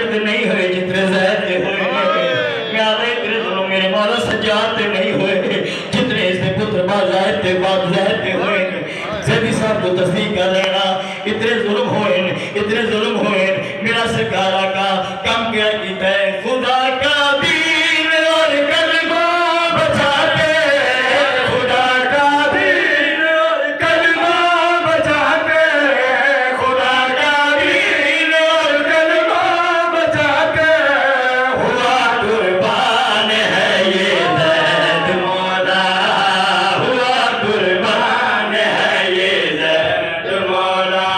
गिरद नहीं हुए जितने ज़ैद हुए। मेरे जुल्म मेरे मौला सज्जाद नहीं हुए जितने इसने पुत्र बाज़ैद हुए। ज़ैदी साहब को तस्दीक कर लेना, इतने जुल्म हुए। मेरा सरकार का काम क्या कीता है, खुदा का दीन और कलमा बचाते, खुदा का दीन और कलमा बचाते, खुदा का दीन और कलमा बचाते। हुआ कुर्बान है ये ज़ैद मौला, हुआ कुर्बान है ये ज़ैद मौला।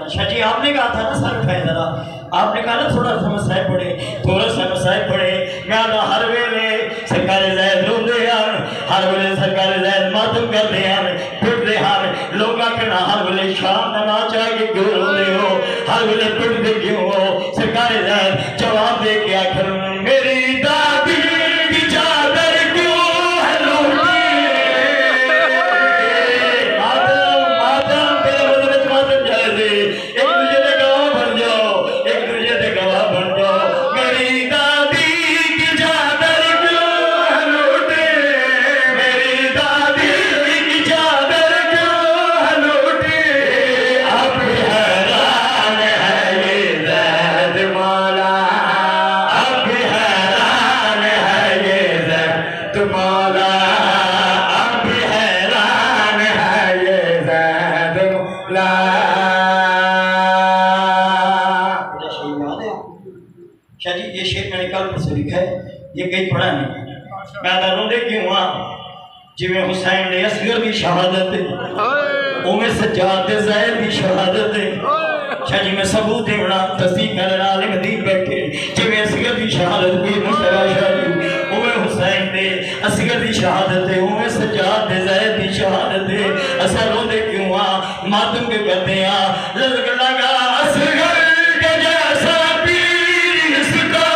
शाह जी आपने कहा था ना सर उठाए जरा, आपने कहा ना थोड़ा सा मसाइब पड़े। मैं हर वेले सरकार ज़ैद रोंदे हैं, हर वेले सरकार ज़ैद मातम करते हैं, पिटते हैं। लोग आखना हर वेले शाम नमाज आके क्यों रोंदे हो, हर वेले पिटते क्यों हो। सरकार ज़ैद जवाब दे के आखिर मेरी दादी की चादर क्यों है लूटी। मातम तेरे बदले में मातम जाए, एक दूसरे के गवाह बन जाओ, एक दूसरे के गवाह बन जाओ। मेरी दादी की चादर क्यों है लूटी, मेरी दादी की चादर क्यों है लूटी। अब हैरान है ये ज़ैद मौला, अब हैरान है ये ज़ैद मौला, अब हैरान है ये ज़ैद मौला। शाह जी ये शेर मैंने कल से लिखा है, ये कहीं पढ़ा नहीं। मैं रोंदे क्यों हुआ जिमें हुसैन ने असगर की शहादत, उमें सज्जाद ज़ैद की शहादत। शाह जी मैं सबूत देना तस्दीक करने आलिम दीन बैठे, जिमें असगर की शहादत की मुस्तफा शाह जी, उमें हुसैन ने असगर की शहादत, उमें सज्जाद ज़ैद की शहादत। असा रोंदे क्यों हुआ मातम के करते हैं, लग लगा असगर के जैसा पीर इसका।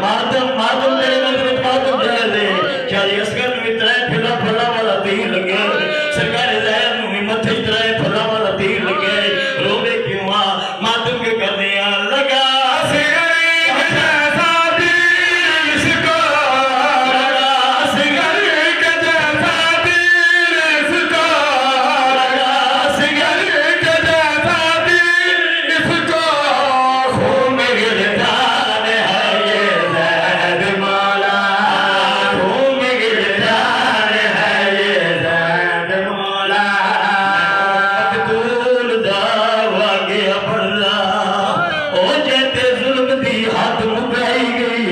मातम तेरे मन में मातम जाए दे। शाह जी असगर में इतना फुला वाला तीर लगे, सरकार ज़ैद में मथे इतना फुला वाला तीर लगे। रोंदे क्यों हुआ मातम के करते हैं, लगा असगर के जैसा पीर इसका, लगा असगर के जैसा पीर इसका, लगा असगर के जैसा पीर इसका। खून गिरदार है ये ज़ैद मौला, खून गिरदार है ये ज़ैद मौला। मकतूल दावा गया बर्रा, ओ जेते जुल्म दी हद मुकाई गई,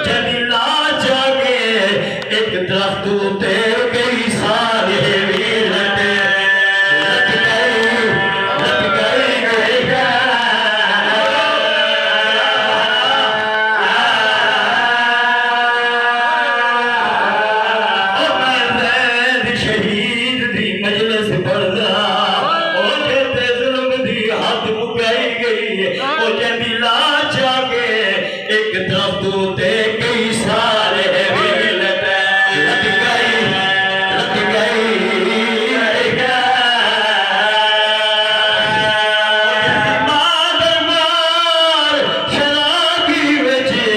जलीला जाके एक दरख्त उते कई सारे वीर लटे, लट गई गएगा। ओ मैं ज़ैद शहीद दी मजलिस पढ़दा, ओ जेते जुल्म दी हद मुकाई गई, ओ जलीला जाके एक दरख्त उते कई सारे वीर लटे, लट गई गएगा। मार शराबी बचे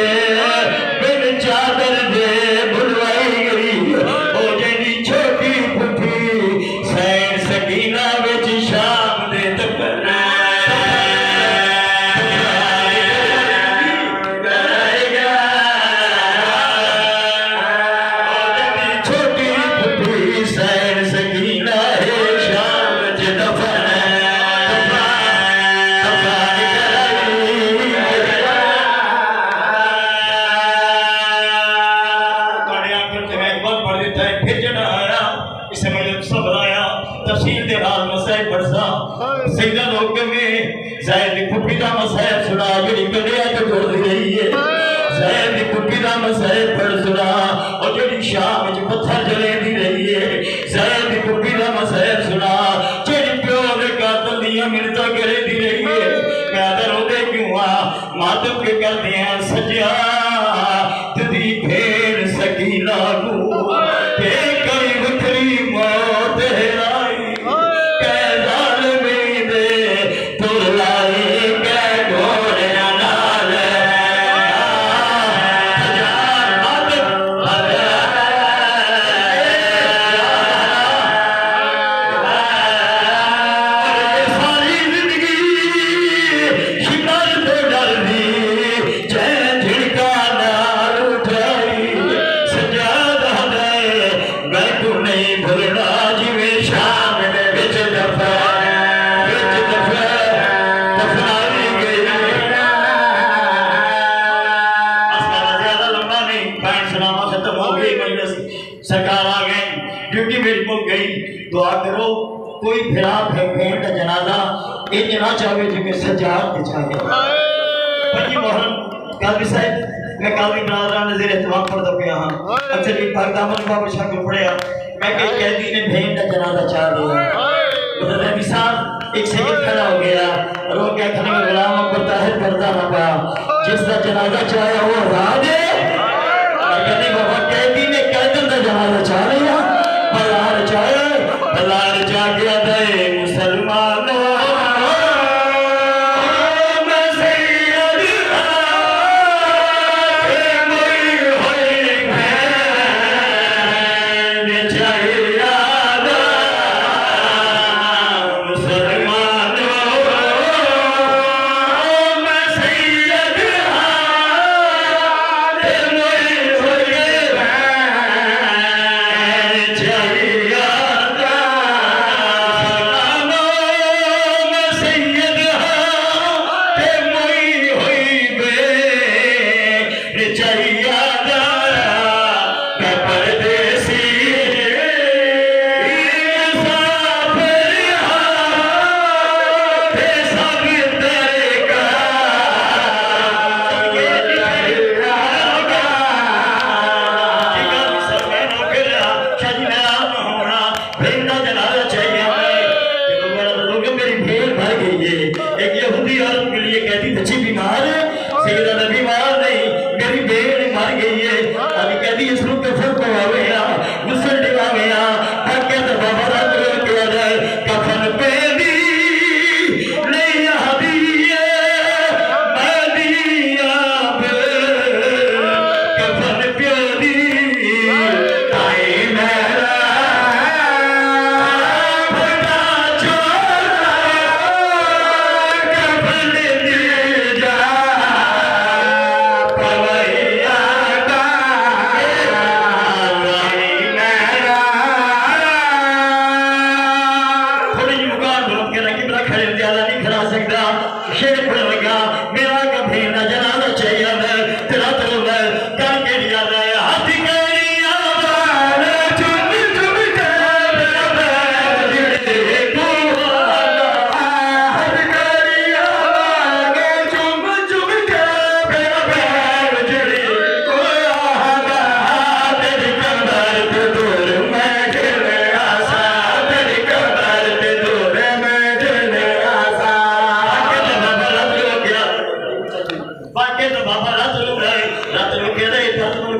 बिन चादर दे बुलवाई गई, ओ जेदी छोटी पुठी सैन सकीना विच शाम दे तपना गएगा। ओ जेदी छोटी पुठी सैन सकीना है शाम च दफन पढ़ देता है। फिर जड़ा आया इसे मैं सब आया तफसील दे हाल मसाइब पढ़सा सैयदा लोग में ज़ैद दी पुट्टी दा मसाइब सुना, जेड़ी कलिया तो जोड़ दी रही है। ज़ैद दी पुट्टी दा मसाइब पढ़ सुना, और जेड़ी शाम च पत्थर जले दी रही है। ज़ैद दी पुट्टी दा मसाइब सुना, जेड़ी प्यो दे कातल दियां मिन्नतां करे दी रही है। मैं आदर रोंदे क्यों आ मातम के करते हैं सज्जा दी भेड़ सकीना को ते कई वखरी मौत है आई। सुनावा खत्म हो गई मजलिस सरकार आ गए ड्यूटी मेरी मुक गई दुआ करो कोई फिरा भेंट का जनाजा ये ना चाहे जिमें सजाद के चाहे पंजी मोहन काजी साहब मैं काजी बरादरा नज़र एहतमाम पढ़ता पे यहाँ अक्सर एक पाकदामन का बशा को पढ़े मैं कई कैदी ने भेंट का जनाजा चाह दिया उधर नबी साहब एक सेकंड खड़ा हो गया रो क्या खड़े में गुलाम को ताहिर पर्दा ना पाया जिसका जनाजा चाहे वो राज कहते बाबा कैदी ने कैदन का जनाजा चाह लिया बलार जा गया दे मुसलमानों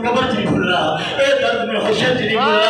कबर च नहीं खुल रहा, ये दर्द में होशत नहीं खुल